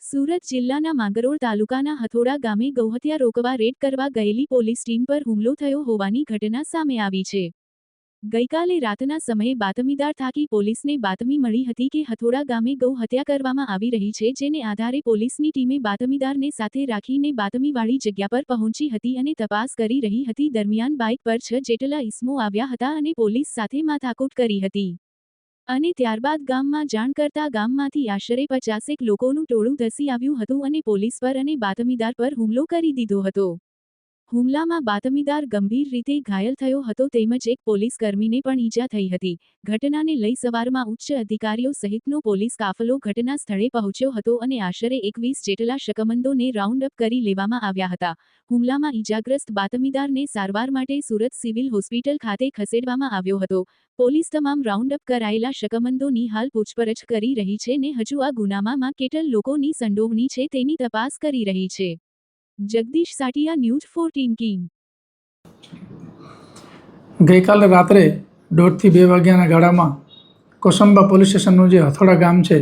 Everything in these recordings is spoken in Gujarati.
સુરત જિલ્લાના માંગરોળ તાલુકાના હથોડા ગામે ગૌહત્યા રોકવા રેડ કરવા ગયેલી પોલીસ ટીમ પર હુમલો થયો હોવાની ઘટના સામે આવી છે। ગઈકાલે રાતના સમયે બાતમીદાર થાકી પોલીસને બાતમી મળી હતી કે હથોડા ગામે ગૌ હત્યા કરવામાં આવી રહી છે, જેને આધારે પોલીસની ટીમે બાતમીદારને સાથે રાખીને બાતમીવાળી જગ્યા પર પહોંચી હતી અને તપાસ કરી રહી હતી। દરમિયાન બાઇક પર 6 જેટલા ઈસમો આવ્યા હતા અને પોલીસ સાથે માથાકૂટ કરી હતી અને ત્યારબાદ ગામમાં જાણ કરતા ગામમાંથી આશરે 50 લોકોનું ટોળું ધસી આવ્યું હતું અને પોલીસ પર અને બાતમીદાર પર હુમલો કરી દીધો હતો। હુમલામાં બાતમીદાર ગંભીર રીતે ઘાયલ થયો હતો તેમજ એક પોલીસ કર્મીને પણ ઈજા થઈ હતી। ઘટનાને લઈ સવારમાં ઉચ્ચ અધિકારીઓ સહિતનો પોલીસ કાફલો ઘટના સ્થળે પહોંચ્યો હતો અને આશરે 21 જેટલા શકમંદોને રાઉન્ડ અપ કરી લેવામાં આવ્યા હતા। હુમલામાં ઈજાગ્રસ્ત બાતમીદારને સારવાર માટે સુરત સિવિલ હોસ્પિટલ ખાતે ખસેડવામાં આવ્યો હતો। પોલીસ તમામ રાઉન્ડ અપ કરાયેલા શકમંદોની હાલ પૂછપરછ કરી રહી છે ને હજુ આ ગુનામાં કેટલા લોકોની સંડોવણી છે તેની તપાસ કરી રહી છે। Jagdish Satiya, news 14 king. ગઈકાલે રાત્રે 1:30 થી 2 વાગ્યાના ગાળામાં કોસંબા પોલીસ સ્ટેશનનું જે હથોડા ગામ છે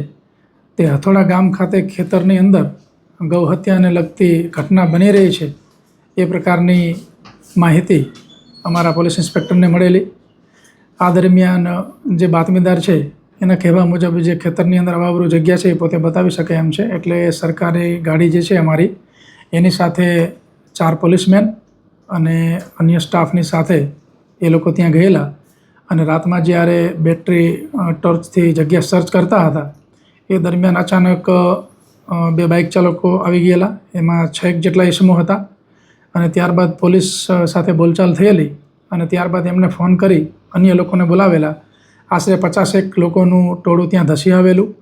તે હથોડા ગામ ખાતે ખેતરની અંદર ગૌ હત્યાને લગતી ઘટના બની રહી છે એ પ્રકારની માહિતી અમારા પોલીસ ઇન્સ્પેક્ટરને મળેલી। આ દરમિયાન જે બાતમીદાર છે એના કહેવા મુજબ જે ખેતરની અંદર અવાવરૂ જગ્યા છે એ પોતે બતાવી શકે એમ છે, એટલે સરકારી ગાડી જે છે અમારી એની સાથે 4 પોલીસમેન અને અન્ય સ્ટાફની સાથે એ લોકો ત્યાં ગયેલા અને રાતમાં જ્યારે બેટરી ટોર્ચથી જગ્યા સર્ચ કરતા હતા એ દરમિયાન અચાનક 2 બાઇક ચાલકો આવી ગયેલા, એમાં 6 જેટલા ઈસમો હતા અને ત્યારબાદ પોલીસ સાથે બોલચાલ થયેલી અને ત્યારબાદ એમને ફોન કરી અન્ય લોકોને બોલાવેલા। આશરે 50 લોકોનું ટોળું ત્યાં ધસી આવેલું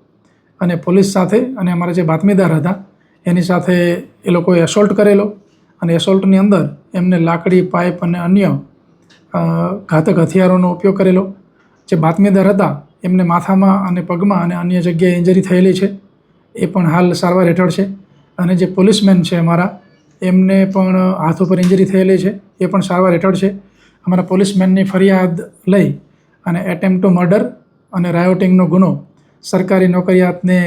અને પોલીસ સાથે અને અમારા જે બાતમીદાર હતા એની સાથે એ લોકોએ એસોલ્ટ કરેલો અને એસોલ્ટની અંદર એમને લાકડી, પાઇપ અને અન્ય ઘાતક હથિયારોનો ઉપયોગ કરેલો। જે બાતમીદાર હતા એમને માથામાં અને પગમાં અને અન્ય જગ્યાએ ઇન્જરી થયેલી છે, એ પણ હાલ સારવાર હેઠળ છે અને જે પોલીસમેન છે અમારા એમને પણ હાથ ઉપર ઇન્જરી થયેલી છે, એ પણ સારવાર હેઠળ છે। અમારા પોલીસમેનની ફરિયાદ લઈ અને એટેમ્પ્ટ ટુ મર્ડર અને રાયોટિંગનો ગુનો સરકારી નોકરિયાતને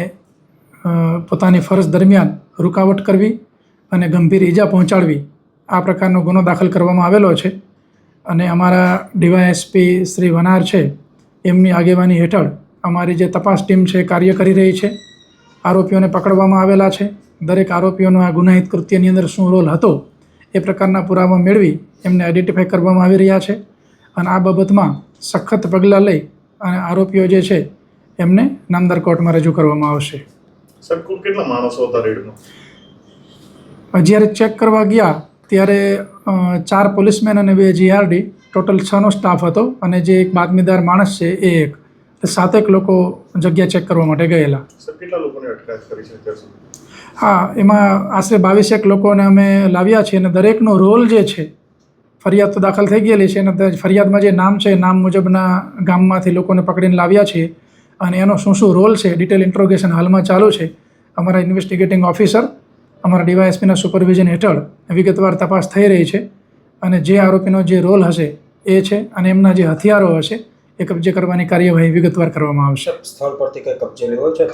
પોતાની ફરજ દરમિયાન રૂકાવટ કરવી અને ગંભીર ઈજા પહોંચાડવી આ પ્રકારનો ગુનો દાખલ કરવામાં આવેલો છે અને અમારા ડીવાયએસપી શ્રી વનાર છે એમની આગેવાની હેઠળ અમારી જે તપાસ ટીમ છે કાર્ય કરી રહી છે। આરોપીઓને પકડવામાં આવેલા છે। દરેક આરોપીઓનો આ ગુનાહિત કૃત્યની અંદર શું રોલ હતો એ પ્રકારના પુરાવા મેળવી એમને આઈડેન્ટિફાઈ કરવામાં આવી રહ્યા છે અને આ બાબતમાં સખત પગલાં લઈ અને આરોપીઓ જે છે એમને નામદાર કોર્ટમાં રજૂ કરવામાં આવશે। સર, કુલ કેટલા માણસો હતા રેડમાં? જ્યારે ચેક કરવા ગયા ત્યારે 4 પોલીસમેન અને 2 જીઆરડી, ટોટલ 6નો સ્ટાફ હતો અને જે એક બાતમીદાર માણસ છે એ એક, 7 લોકો જગ્યા ચેક કરવા માટે ગયેલા। સર, કેટલા લોકોને અટકાયત કરી છે અત્યાર સુધી? હા, એમાં આશરે 22 લોકોને અમે લાવ્યા છીએ અને દરેકનો રોલ જે છે, ફરિયાદ તો દાખલ થઈ ગયેલી છે અને ફરિયાદમાં જે નામ છે નામ મુજબના ગામમાંથી લોકોને પકડીને લાવ્યા છીએ અને એનો શું રોલ છે ડિટેલ ઇન્ટ્રોગેશન હાલમાં ચાલુ છે। અમારા ઇન્વેસ્ટિગેટિંગ ઓફિસર અમારા ડીવાયએસપીના સુપરવિઝન હેઠળ વિગતવાર તપાસ થઈ રહી છે અને જે આરોપીનો જે રોલ હશે એ છે અને એમના જે હથિયારો હશે એ કબજે કરવાની કાર્યવાહી વિગતવાર કરવામાં આવશે। સ્થળ પરથી કઈ કબજે લેવો છે?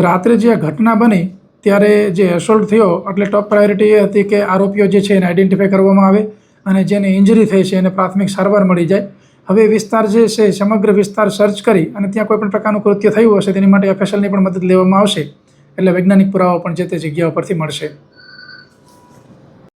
રાત્રે જે ઘટના બની ત્યારે જે એસોલ્ટ થયો એટલે ટોપ પ્રાયોરિટી એ હતી કે આરોપીઓ જે છે એને આઈડેન્ટિફાઈ કરવામાં આવે અને જેને ઇન્જરી થઈ છે એને પ્રાથમિક સારવાર મળી જાય। હવે વિસ્તાર જે છે સમગ્ર વિસ્તાર સર્ચ કરી અને ત્યાં કોઈ પણ પ્રકારનું કૃત્ય થયું હશે તેની માટે એફએસએલની પણ મદદ લેવામાં આવશે, એટલે વૈજ્ઞાનિક પુરાવા પણ જે તે જગ્યા પરથી મળશે।